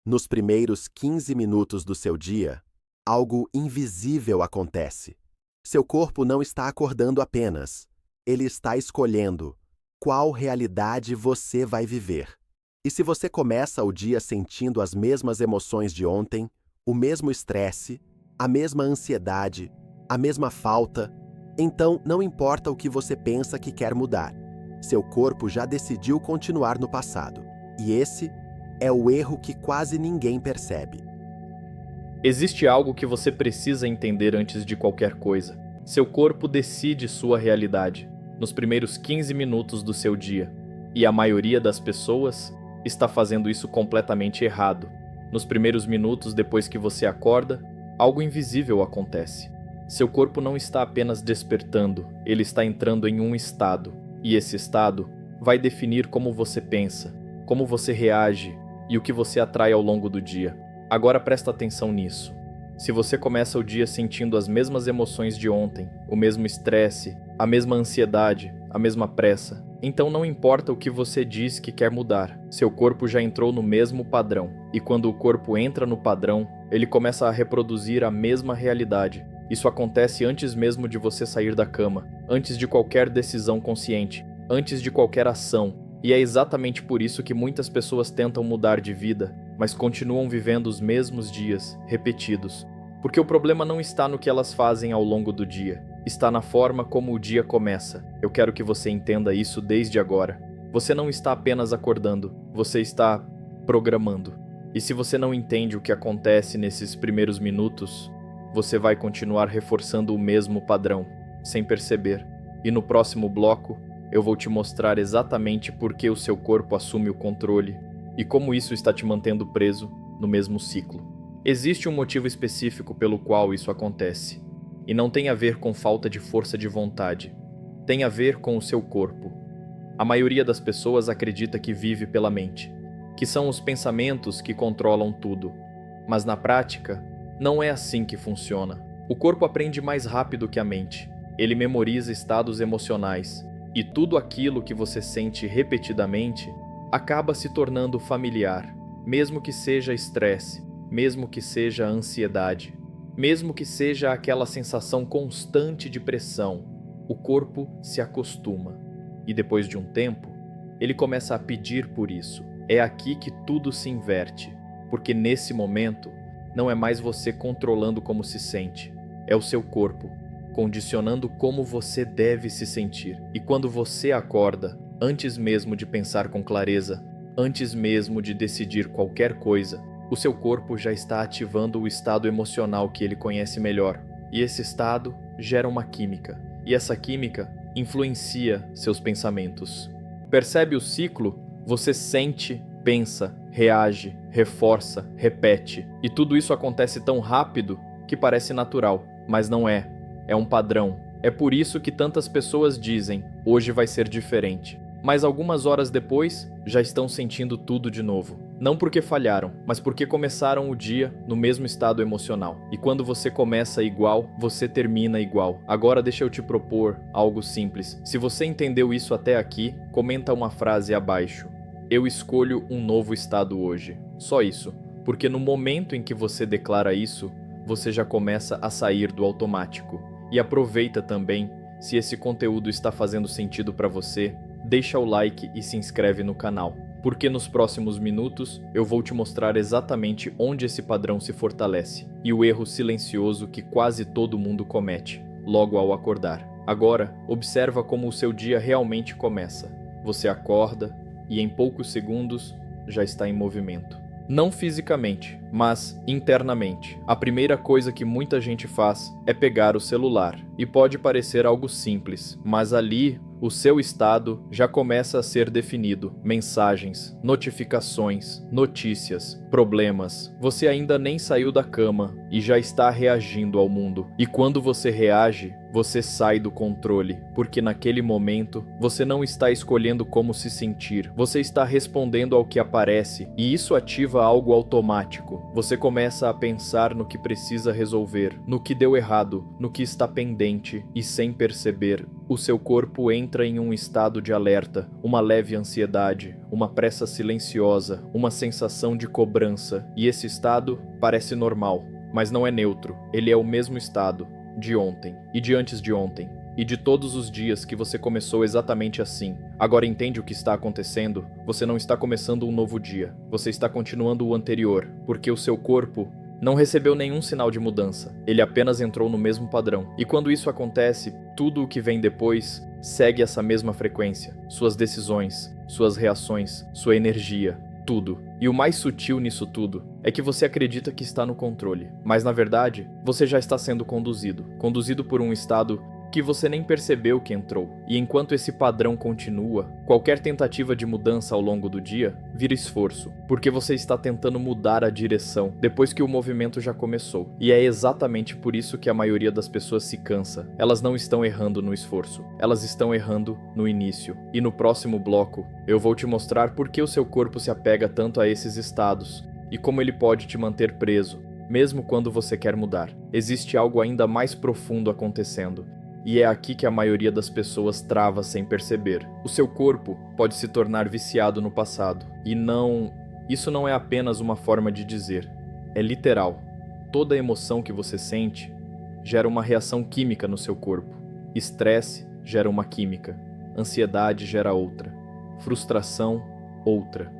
Nos primeiros 15 minutos do seu dia, algo invisível acontece. Seu corpo não está acordando apenas, ele está escolhendo qual realidade você vai viver. E se você começa o dia sentindo as mesmas emoções de ontem, o mesmo estresse, a mesma ansiedade, a mesma falta, então não importa o que você pensa que quer mudar. Seu corpo já decidiu continuar no passado. E esse é o erro que quase ninguém percebe. Existe algo que você precisa entender antes de qualquer coisa. Seu corpo decide sua realidade nos primeiros 15 minutos do seu dia. E a maioria das pessoas está fazendo isso completamente errado. Nos primeiros minutos depois que você acorda, algo invisível acontece. Seu corpo não está apenas despertando, ele está entrando em um estado. E esse estado vai definir como você pensa, como você reage e o que você atrai ao longo do dia. Agora presta atenção nisso. Se você começa o dia sentindo as mesmas emoções de ontem, o mesmo estresse, a mesma ansiedade, a mesma pressa, então não importa o que você diz que quer mudar, seu corpo já entrou no mesmo padrão. E quando o corpo entra no padrão, ele começa a reproduzir a mesma realidade. Isso acontece antes mesmo de você sair da cama, antes de qualquer decisão consciente, antes de qualquer ação. E é exatamente por isso que muitas pessoas tentam mudar de vida, mas continuam vivendo os mesmos dias, repetidos. Porque o problema não está no que elas fazem ao longo do dia, está na forma como o dia começa. Eu quero que você entenda isso desde agora. Você não está apenas acordando, você está programando. E se você não entende o que acontece nesses primeiros minutos, você vai continuar reforçando o mesmo padrão, sem perceber. E no próximo bloco, eu vou te mostrar exatamente por que o seu corpo assume o controle e como isso está te mantendo preso no mesmo ciclo. Existe um motivo específico pelo qual isso acontece, e não tem a ver com falta de força de vontade. Tem a ver com o seu corpo. A maioria das pessoas acredita que vive pela mente, que são os pensamentos que controlam tudo. Mas na prática, não é assim que funciona. O corpo aprende mais rápido que a mente. Ele memoriza estados emocionais. E tudo aquilo que você sente repetidamente acaba se tornando familiar, mesmo que seja estresse, mesmo que seja ansiedade, mesmo que seja aquela sensação constante de pressão. O corpo se acostuma. E depois de um tempo, ele começa a pedir por isso. É aqui que tudo se inverte, porque nesse momento não é mais você controlando como se sente, é o seu corpo condicionando como você deve se sentir. E quando você acorda, antes mesmo de pensar com clareza, antes mesmo de decidir qualquer coisa, o seu corpo já está ativando o estado emocional que ele conhece melhor. E esse estado gera uma química. E essa química influencia seus pensamentos. Percebe o ciclo? Você sente, pensa, reage, reforça, repete. E tudo isso acontece tão rápido que parece natural, mas não é. É um padrão. É por isso que tantas pessoas dizem, hoje vai ser diferente. Mas algumas horas depois, já estão sentindo tudo de novo. Não porque falharam, mas porque começaram o dia no mesmo estado emocional. E quando você começa igual, você termina igual. Agora deixa eu te propor algo simples. Se você entendeu isso até aqui, comenta uma frase abaixo. Eu escolho um novo estado hoje. Só isso. Porque no momento em que você declara isso, você já começa a sair do automático. E aproveita também, se esse conteúdo está fazendo sentido para você, deixa o like e se inscreve no canal, porque nos próximos minutos eu vou te mostrar exatamente onde esse padrão se fortalece e o erro silencioso que quase todo mundo comete, logo ao acordar. Agora, observa como o seu dia realmente começa. Você acorda e em poucos segundos já está em movimento. Não fisicamente, mas internamente. A primeira coisa que muita gente faz é pegar o celular. E pode parecer algo simples, mas ali o seu estado já começa a ser definido. Mensagens, notificações, notícias, problemas. Você ainda nem saiu da cama e já está reagindo ao mundo. E quando você reage, Você sai do controle, porque naquele momento você não está escolhendo como se sentir, você está respondendo ao que aparece, e isso ativa algo automático. Você começa a pensar no que precisa resolver, no que deu errado, no que está pendente, e sem perceber, o seu corpo entra em um estado de alerta, uma leve ansiedade, uma pressa silenciosa, uma sensação de cobrança, e esse estado parece normal, mas não é neutro, ele é o mesmo estado de ontem, e de antes de ontem, e de todos os dias que você começou exatamente assim. Agora entende o que está acontecendo? Você não está começando um novo dia, você está continuando o anterior, porque o seu corpo não recebeu nenhum sinal de mudança, ele apenas entrou no mesmo padrão. E quando isso acontece, tudo o que vem depois segue essa mesma frequência, suas decisões, suas reações, sua energia, tudo. E o mais sutil nisso tudo é que você acredita que está no controle, mas na verdade, você já está sendo conduzido por um estado que você nem percebeu que entrou. E enquanto esse padrão continua, qualquer tentativa de mudança ao longo do dia vira esforço, porque você está tentando mudar a direção depois que o movimento já começou. E é exatamente por isso que a maioria das pessoas se cansa. Elas não estão errando no esforço, elas estão errando no início. E no próximo bloco, eu vou te mostrar por que o seu corpo se apega tanto a esses estados e como ele pode te manter preso, mesmo quando você quer mudar. Existe algo ainda mais profundo acontecendo. E é aqui que a maioria das pessoas trava sem perceber. O seu corpo pode se tornar viciado no passado. E isso não é apenas uma forma de dizer. É literal. Toda emoção que você sente gera uma reação química no seu corpo. Estresse gera uma química. Ansiedade gera outra. Frustração, outra.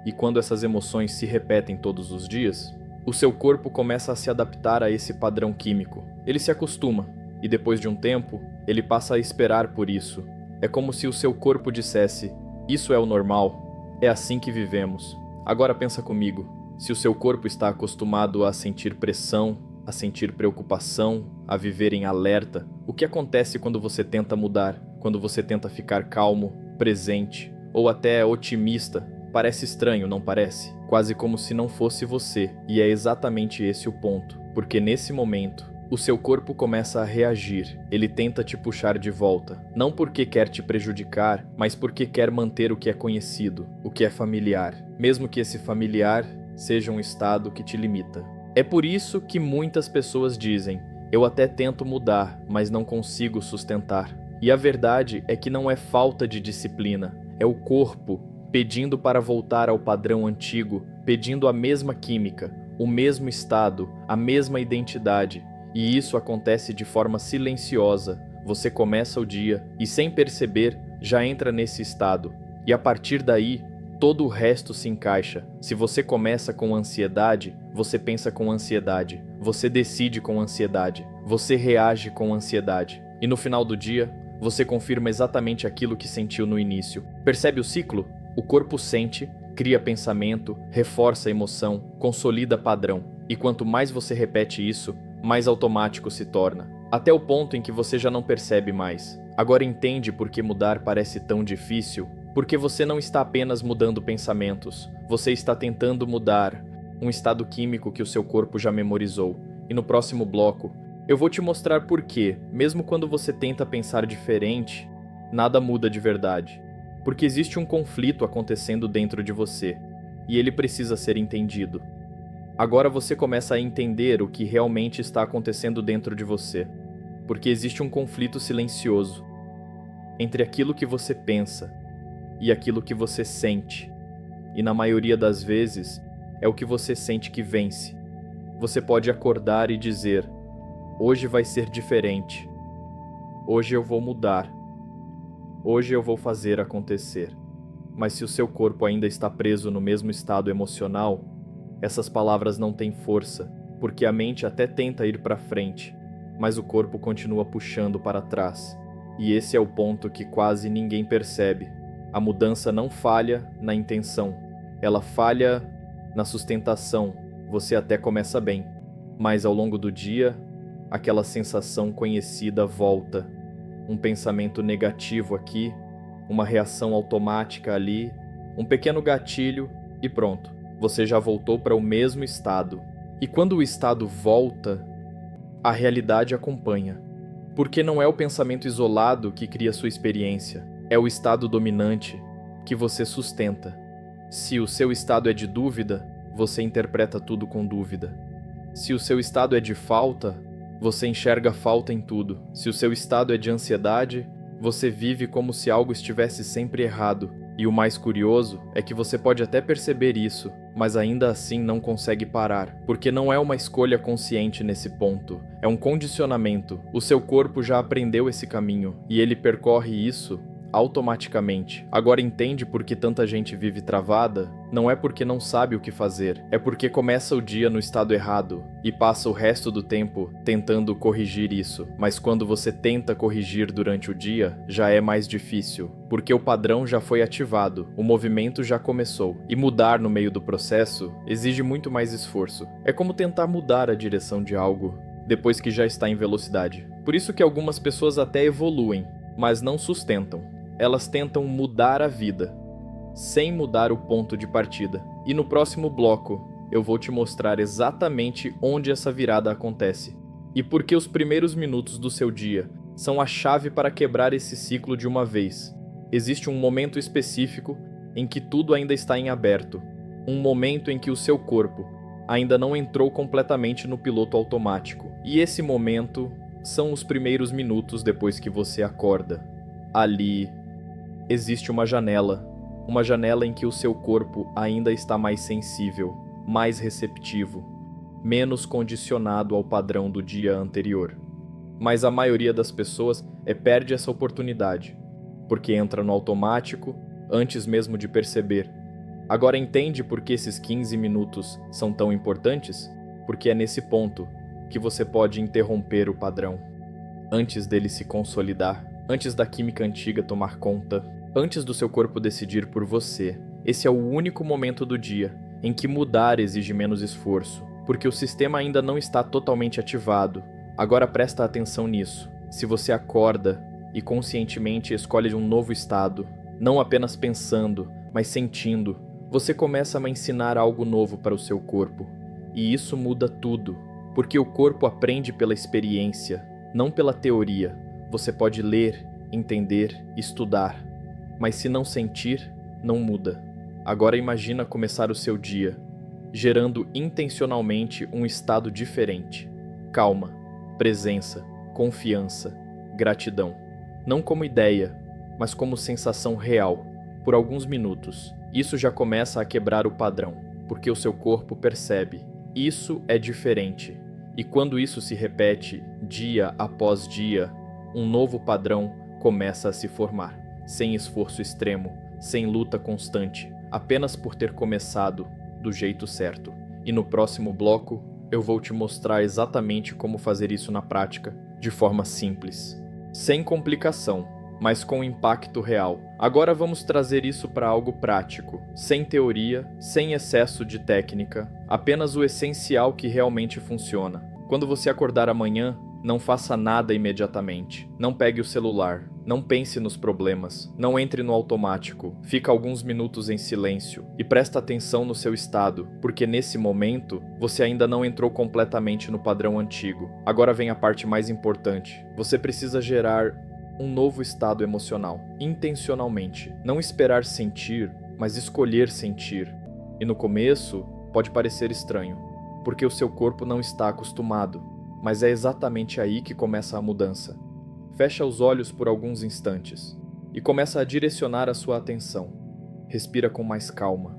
E quando essas emoções se repetem todos os dias, o seu corpo começa a se adaptar a esse padrão químico. Ele se acostuma. E depois de um tempo, ele passa a esperar por isso. É como se o seu corpo dissesse: isso é o normal, é assim que vivemos. Agora pensa comigo, se o seu corpo está acostumado a sentir pressão, a sentir preocupação, a viver em alerta, o que acontece quando você tenta mudar, quando você tenta ficar calmo, presente, ou até otimista? Parece estranho, não parece? Quase como se não fosse você. E é exatamente esse o ponto, porque nesse momento, o seu corpo começa a reagir, ele tenta te puxar de volta, não porque quer te prejudicar, mas porque quer manter o que é conhecido, o que é familiar, mesmo que esse familiar seja um estado que te limita. É por isso que muitas pessoas dizem: eu até tento mudar, mas não consigo sustentar. E a verdade é que não é falta de disciplina, é o corpo pedindo para voltar ao padrão antigo, pedindo a mesma química, o mesmo estado, a mesma identidade. E isso acontece de forma silenciosa. Você começa o dia e, sem perceber, já entra nesse estado. E a partir daí, todo o resto se encaixa. Se você começa com ansiedade, você pensa com ansiedade. Você decide com ansiedade. Você reage com ansiedade. E no final do dia, você confirma exatamente aquilo que sentiu no início. Percebe o ciclo? O corpo sente, cria pensamento, reforça a emoção, consolida padrão. E quanto mais você repete isso, mais automático se torna, até o ponto em que você já não percebe mais. Agora entende por que mudar parece tão difícil? Porque você não está apenas mudando pensamentos, você está tentando mudar um estado químico que o seu corpo já memorizou. E no próximo bloco, eu vou te mostrar por que, mesmo quando você tenta pensar diferente, nada muda de verdade. Porque existe um conflito acontecendo dentro de você, e ele precisa ser entendido. Agora você começa a entender o que realmente está acontecendo dentro de você, porque existe um conflito silencioso entre aquilo que você pensa e aquilo que você sente, e na maioria das vezes é o que você sente que vence. Você pode acordar e dizer: hoje vai ser diferente, hoje eu vou mudar, hoje eu vou fazer acontecer. Mas se o seu corpo ainda está preso no mesmo estado emocional, essas palavras não têm força, porque a mente até tenta ir para frente, mas o corpo continua puxando para trás. E esse é o ponto que quase ninguém percebe. A mudança não falha na intenção, ela falha na sustentação. Você até começa bem, mas ao longo do dia, aquela sensação conhecida volta. Um pensamento negativo aqui, uma reação automática ali, um pequeno gatilho e pronto. Você já voltou para o mesmo estado. E quando o estado volta, a realidade acompanha. Porque não é o pensamento isolado que cria sua experiência, é o estado dominante que você sustenta. Se o seu estado é de dúvida, você interpreta tudo com dúvida. Se o seu estado é de falta, você enxerga falta em tudo. Se o seu estado é de ansiedade, você vive como se algo estivesse sempre errado. E o mais curioso é que você pode até perceber isso, mas ainda assim não consegue parar, porque não é uma escolha consciente nesse ponto, é um condicionamento. O seu corpo já aprendeu esse caminho, e ele percorre isso automaticamente. Agora entende por que tanta gente vive travada? Não é porque não sabe o que fazer, é porque começa o dia no estado errado e passa o resto do tempo tentando corrigir isso. Mas quando você tenta corrigir durante o dia, já é mais difícil, porque o padrão já foi ativado, o movimento já começou, e mudar no meio do processo exige muito mais esforço. É como tentar mudar a direção de algo depois que já está em velocidade. Por isso que algumas pessoas até evoluem, mas não sustentam. Elas tentam mudar a vida, sem mudar o ponto de partida. E no próximo bloco, eu vou te mostrar exatamente onde essa virada acontece. E por que os primeiros minutos do seu dia são a chave para quebrar esse ciclo de uma vez. Existe um momento específico em que tudo ainda está em aberto. Um momento em que o seu corpo ainda não entrou completamente no piloto automático. E esse momento são os primeiros minutos depois que você acorda. Ali existe uma janela em que o seu corpo ainda está mais sensível, mais receptivo, menos condicionado ao padrão do dia anterior. Mas a maioria das pessoas perde essa oportunidade, porque entra no automático antes mesmo de perceber. Agora entende por que esses 15 minutos são tão importantes? Porque é nesse ponto que você pode interromper o padrão, antes dele se consolidar, antes da química antiga tomar conta, antes do seu corpo decidir por você. Esse é o único momento do dia em que mudar exige menos esforço, porque o sistema ainda não está totalmente ativado. Agora presta atenção nisso. Se você acorda e conscientemente escolhe um novo estado, não apenas pensando, mas sentindo, você começa a ensinar algo novo para o seu corpo. E isso muda tudo, porque o corpo aprende pela experiência, não pela teoria. Você pode ler, entender, estudar, mas se não sentir, não muda. Agora imagina começar o seu dia, gerando intencionalmente um estado diferente. Calma, presença, confiança, gratidão. Não como ideia, mas como sensação real, por alguns minutos. Isso já começa a quebrar o padrão, porque o seu corpo percebe. Isso é diferente. E quando isso se repete, dia após dia, um novo padrão começa a se formar, sem esforço extremo, sem luta constante, apenas por ter começado do jeito certo. E no próximo bloco, eu vou te mostrar exatamente como fazer isso na prática, de forma simples, sem complicação, mas com impacto real. Agora vamos trazer isso para algo prático, sem teoria, sem excesso de técnica, apenas o essencial que realmente funciona. Quando você acordar amanhã, não faça nada imediatamente. Não pegue o celular. Não pense nos problemas. Não entre no automático. Fica alguns minutos em silêncio e presta atenção no seu estado, porque nesse momento você ainda não entrou completamente no padrão antigo. Agora vem a parte mais importante. Você precisa gerar um novo estado emocional, intencionalmente. Não esperar sentir, mas escolher sentir. E no começo pode parecer estranho, porque o seu corpo não está acostumado. Mas é exatamente aí que começa a mudança. Fecha os olhos por alguns instantes e começa a direcionar a sua atenção. Respira com mais calma.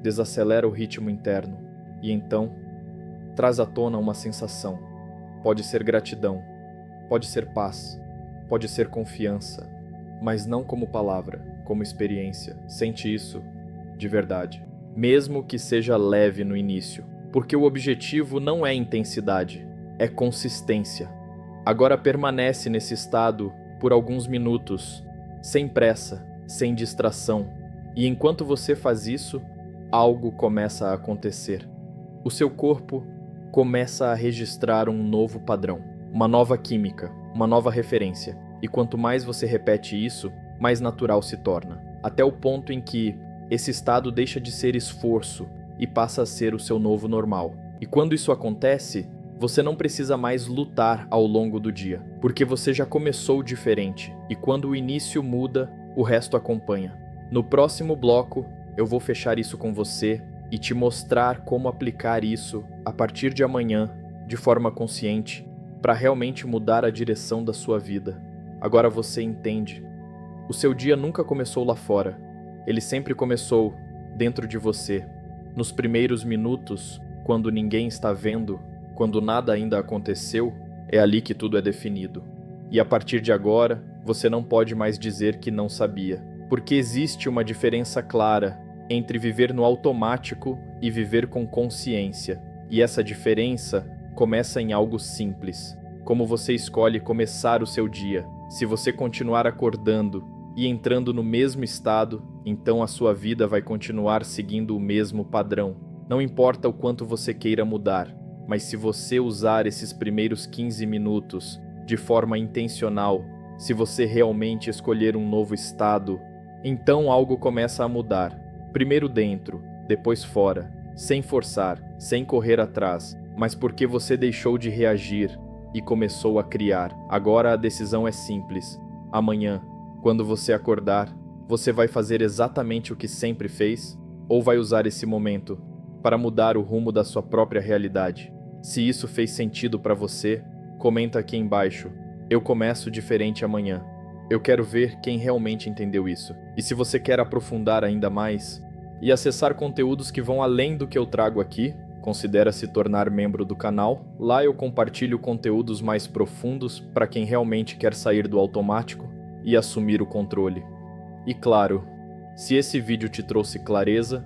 Desacelera o ritmo interno e então traz à tona uma sensação. Pode ser gratidão, pode ser paz, pode ser confiança, mas não como palavra, como experiência. Sente isso de verdade, mesmo que seja leve no início, porque o objetivo não é intensidade, é consistência. Agora permanece nesse estado por alguns minutos, sem pressa, sem distração. E enquanto você faz isso, algo começa a acontecer. O seu corpo começa a registrar um novo padrão, uma nova química, uma nova referência. E quanto mais você repete isso, mais natural se torna, até o ponto em que esse estado deixa de ser esforço e passa a ser o seu novo normal. E quando isso acontece, Você não precisa mais lutar ao longo do dia, porque você já começou diferente, e quando o início muda, o resto acompanha. No próximo bloco, eu vou fechar isso com você e te mostrar como aplicar isso a partir de amanhã, de forma consciente, para realmente mudar a direção da sua vida. Agora você entende. O seu dia nunca começou lá fora. Ele sempre começou dentro de você. Nos primeiros minutos, quando ninguém está vendo, quando nada ainda aconteceu, é ali que tudo é definido. E a partir de agora, você não pode mais dizer que não sabia, porque existe uma diferença clara entre viver no automático e viver com consciência. E essa diferença começa em algo simples, como você escolhe começar o seu dia. Se você continuar acordando e entrando no mesmo estado, então a sua vida vai continuar seguindo o mesmo padrão. Não importa o quanto você queira mudar, mas se você usar esses primeiros 15 minutos de forma intencional, se você realmente escolher um novo estado, então algo começa a mudar. Primeiro dentro, depois fora, sem forçar, sem correr atrás, mas porque você deixou de reagir e começou a criar. Agora a decisão é simples. Amanhã, quando você acordar, você vai fazer exatamente o que sempre fez? Ou vai usar esse momento para mudar o rumo da sua própria realidade? Se isso fez sentido para você, comenta aqui embaixo. Eu começo diferente amanhã. Eu quero ver quem realmente entendeu isso. E se você quer aprofundar ainda mais e acessar conteúdos que vão além do que eu trago aqui, considera se tornar membro do canal. Lá eu compartilho conteúdos mais profundos para quem realmente quer sair do automático e assumir o controle. E claro, se esse vídeo te trouxe clareza,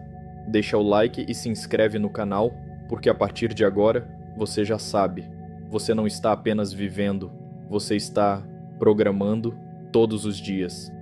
deixa o like e se inscreve no canal, porque a partir de agora, você já sabe, você não está apenas vivendo, você está programando todos os dias.